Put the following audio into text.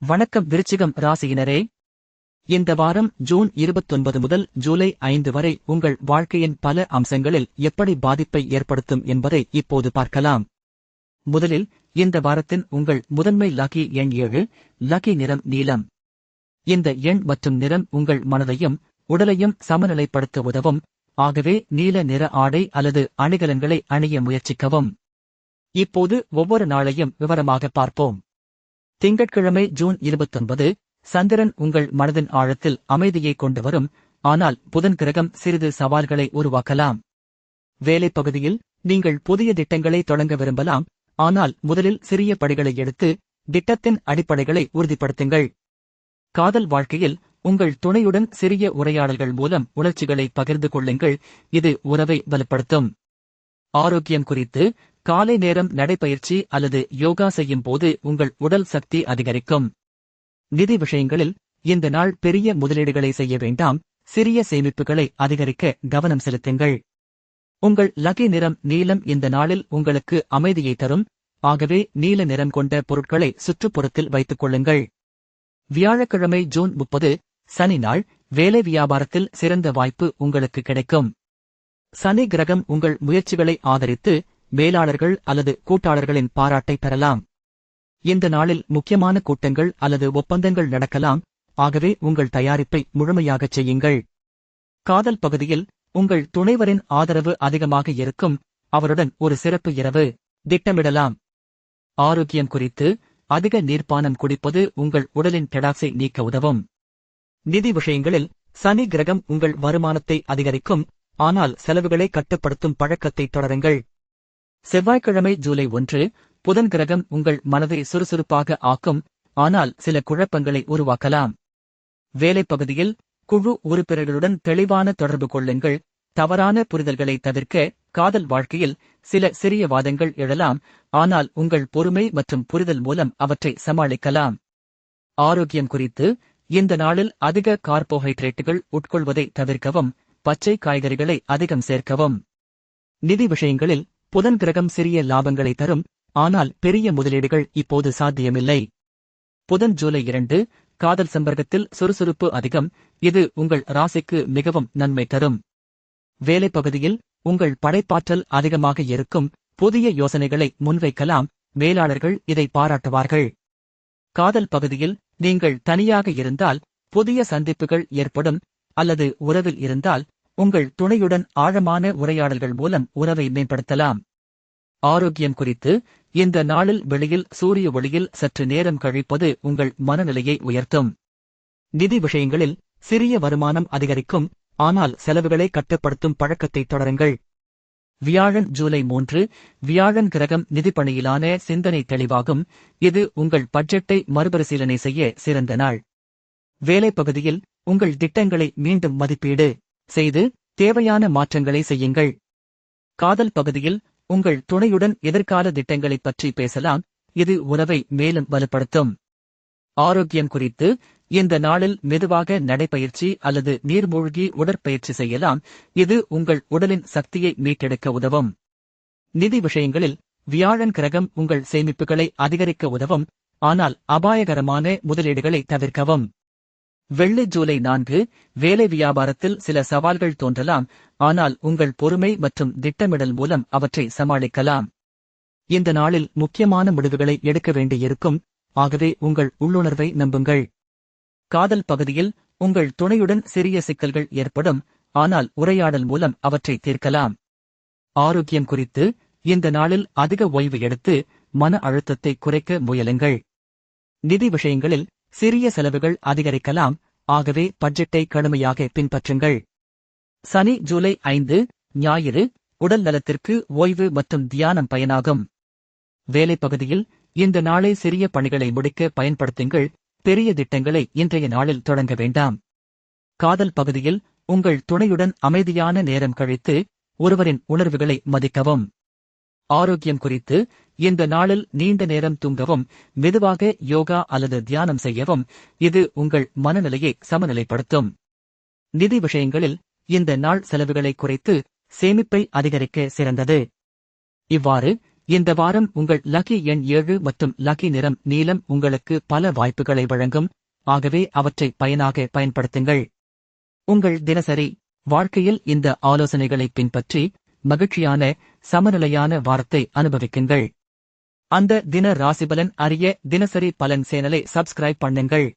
வணக்கம் விருச்சிகம் ராசியினரே. இந்த வாரம் ஜூன் 29 முதல் ஜூலை 5 வரை உங்கள் வாழ்க்கையின் பல அம்சங்களில் எப்படி பாதிப்பை ஏற்படுத்தும் என்பதை இப்போது பார்க்கலாம். முதலில் இந்த வாரத்தின் உங்கள் முதன்மை லக்கி எண் 7, லக்கி நிறம் நீலம். இந்த எண் மற்றும் நிறம் உங்கள் மனதையும் உடலையும் சமநிலைப்படுத்த உதவும். ஆகவே நீல நிற ஆடை அல்லது அணிகலன்களை அணிய முயற்சிக்கவும். இப்போது ஒவ்வொரு நாளையும் விவரமாக பார்ப்போம். திங்கட்கிழமை ஜூன் 29, சந்திரன் உங்கள் மனதின் ஆழத்தில் அமைதியை கொண்டு வரும். ஆனால் புதன் கிரகம் சிறிது சவால்களை உருவாக்கலாம். வேலை பகுதியில் நீங்கள் புதிய திட்டங்களை தொடங்க விரும்பலாம். ஆனால் முதலில் சிறிய படிகளை எடுத்து திட்டத்தின் அடிப்படைகளை உறுதிப்படுத்துங்கள். காதல் வாழ்க்கையில் உங்கள் துணையுடன் சிறிய உரையாடல்கள் மூலம் உணர்ச்சிகளை பகிர்ந்து கொள்ளுங்கள். இது உறவை வலுப்படுத்தும். ஆரோக்கியம் குறித்து காலை நேரம் நடைபயிற்சி அல்லது யோகா செய்யும் போது உங்கள் உடல் சக்தி அதிகரிக்கும். நிதி விஷயங்களில் இந்த நாள் பெரிய முதலீடுகளை செய்ய வேண்டாம். சிறிய சேமிப்புகளை அதிகரிக்க கவனம் செலுத்துங்கள். உங்கள் லக்கி நிறம் நீலம் இந்த நாளில் உங்களுக்கு அமைதியை தரும். ஆகவே நீல நிறம் கொண்ட பொருட்களை சுற்றுப்புறத்தில் வைத்துக் கொள்ளுங்கள். வியாழக்கிழமை ஜூன் 30, சனி நாள். வேலை வியாபாரத்தில் சிறந்த வாய்ப்பு உங்களுக்கு கிடைக்கும். சனி கிரகம் உங்கள் முயற்சிகளை ஆதரித்து மேலாளர்கள் அல்லது கூட்டாளர்களின் பாராட்டை பெறலாம். இந்த நாளில் முக்கியமான கூட்டங்கள் அல்லது ஒப்பந்தங்கள் நடக்கலாம். ஆகவே உங்கள் தயாரிப்பை முழுமையாகச் செய்யுங்கள். காதல் பகுதியில் உங்கள் துணைவரின் ஆதரவு அதிகமாக இருக்கும். அவருடன் ஒரு சிறப்பு இரவு திட்டமிடலாம். ஆரோக்கியம் குறித்து அதிக நீர்ப்பானம் குடிப்பது உங்கள் உடலின் கெடாக்ஸை நீக்க உதவும். நிதி விஷயங்களில் சனி கிரகம் உங்கள் வருமானத்தை அதிகரிக்கும். ஆனால் செலவுகளை கட்டுப்படுத்தும் பழக்கத்தை தொடருங்கள். செவ்வாய்க்கிழமை ஜூலை 1, புதன் கிரகம் உங்கள் மனதை சுறுசுறுப்பாக ஆக்கும். ஆனால் சில குழப்பங்களை உருவாக்கலாம். வேலை பகுதியில் குழு உறுப்பினர்களுடன் தெளிவான தொடர்பு கொள்ளுங்கள். தவறான புரிதல்களை தவிர்க்க காதல் வாழ்க்கையில் சில சிறிய வாதங்கள் எழலாம். ஆனால் உங்கள் பொறுமை மற்றும் புரிதல் மூலம் அவற்றை சமாளிக்கலாம். ஆரோக்கியம் குறித்து இந்த நாளில் அதிக கார்போஹைட்ரேட்டுகள் உட்கொள்வதை தவிர்க்கவும். பச்சை காய்கறிகளை அதிகம் சேர்க்கவும். நிதி விஷயங்களில் புதன் கிரகம் சிறிய லாபங்களை தரும். ஆனால் பெரிய முதலீடுகள் இப்போது சாத்தியமில்லை. புதன் ஜூலை 2, காதல் சம்பர்க்கத்தில் சுறுசுறுப்பு அதிகம். இது உங்கள் ராசிக்கு மிகவும் நன்மை தரும். வேலை பகுதியில் உங்கள் படைப்பாற்றல் அதிகமாக இருக்கும். புதிய யோசனைகளை முன்வைக்கலாம். மேலாளர்கள் இதை பாராட்டுவார்கள். காதல் பகுதியில் நீங்கள் தனியாக இருந்தால் புதிய சந்திப்புகள் ஏற்படும். அல்லது உறவில் இருந்தால் உங்கள் துணையுடன் ஆழமான உரையாடல்கள் மூலம் உறவை மேம்படுத்தலாம். ஆரோக்கியம் குறித்து இந்த நாளில் வெளியில் சூரிய ஒளியில் சற்று நேரம் கழிப்பது உங்கள் மனநிலையை உயர்த்தும். நிதி விஷயங்களில் சிறிய வருமானம் அதிகரிக்கும். ஆனால் செலவுகளை கட்டுப்படுத்தும் பழக்கத்தை தொடருங்கள். வியாழன் ஜூலை 3, வியாழன் கிரகம் நிதிப்பணியிலான சிந்தனை தெளிவாகும். இது உங்கள் பட்ஜெட்டை மறுபரிசீலனை செய்ய சிறந்த நாள். வேலை பகுதியில் உங்கள் திட்டங்களை மீண்டும் மதிப்பீடு செய்து தேவையான மாற்றங்களை செய்யுங்கள். காதல் பகுதியில் உங்கள் துணையுடன் எதிர்கால திட்டங்களைப் பற்றி பேசலாம். இது உறவை மேலும் வலுப்படுத்தும். ஆரோக்கியம் குறித்து இந்த நாளில் மெதுவாக நடைபயிற்சி அல்லது நீர்மூழ்கி உடற்பயிற்சி செய்யலாம். இது உங்கள் உடலின் சக்தியை மீட்டெடுக்க உதவும். நிதி விஷயங்களில் வியாழன் கிரகம் உங்கள் சேமிப்புகளை அதிகரிக்க உதவும். ஆனால் அபாயகரமான முதலீடுகளை தவிர்க்கவும். வெள்ளி ஜூலை 4, வேலை வியாபாரத்தில் சில சவால்கள் தோன்றலாம். ஆனால் உங்கள் பொறுமை மற்றும் திட்டமிடல் மூலம் அவற்றை சமாளிக்கலாம். இந்த நாளில் முக்கியமான முடிவுகளை எடுக்க வேண்டியிருக்கும். ஆகவே உங்கள் உள்ளுணர்வை நம்புங்கள். காதல் பகுதியில் உங்கள் துணையுடன் சிறிய சிக்கல்கள் ஏற்படும். ஆனால் உரையாடல் மூலம் அவற்றை தீர்க்கலாம். ஆரோக்கியம் குறித்து இந்த நாளில் அதிக ஓய்வு எடுத்து மன அழுத்தத்தை குறைக்க முயலுங்கள். நிதி விஷயங்களில் சிறிய செலவுகள் அதிகரிக்கலாம். ஆகவே பட்ஜெட்டை கடுமையாக பின்பற்றுங்கள். சனி ஜூலை 5, ஞாயிறு. உடல் நலத்திற்கு ஓய்வு மற்றும் தியானம் பயனாகும். வேலை பகுதியில் இந்த நாளை சிறிய பணிகளை முடிக்க பயன்படுத்துங்கள். பெரிய திட்டங்களை இன்றைய நாளில் தொடங்க வேண்டாம். காதல் பகுதியில் உங்கள் துணையுடன் அமைதியான நேரம் கழித்து ஒருவரின் உணர்வுகளை மதிக்கவும். ஆரோக்கியம் குறித்து இந்த நாளில் நீண்ட நேரம் தூங்கவும். மெதுவாக யோகா அல்லது தியானம் செய்யவும். இது உங்கள் மனநிலையை சமநிலைப்படுத்தும். நிதி விஷயங்களில் இந்த நாள் செலவுகளை குறைத்து சேமிப்பை அதிகரிக்க சிறந்தது. இவ்வாறு இந்த வாரம் உங்கள் லக்கி எண் 7 மற்றும் லக்கி நிறம் நீலம் உங்களுக்கு பல வாய்ப்புகளை வழங்கும், ஆகவே அவற்றை பயனாக பயன்படுத்துங்கள். உங்கள் தினசரி வாழ்க்கையில் இந்த ஆலோசனைகளை பின்பற்றி மகிழ்ச்சியான சமநிலையான வாரத்தை அனுபவிக்குங்கள். அந்த தின ராசிபலன் அறிய தினசரி பலன் சேனலை சப்ஸ்கிரைப் பண்ணுங்கள்.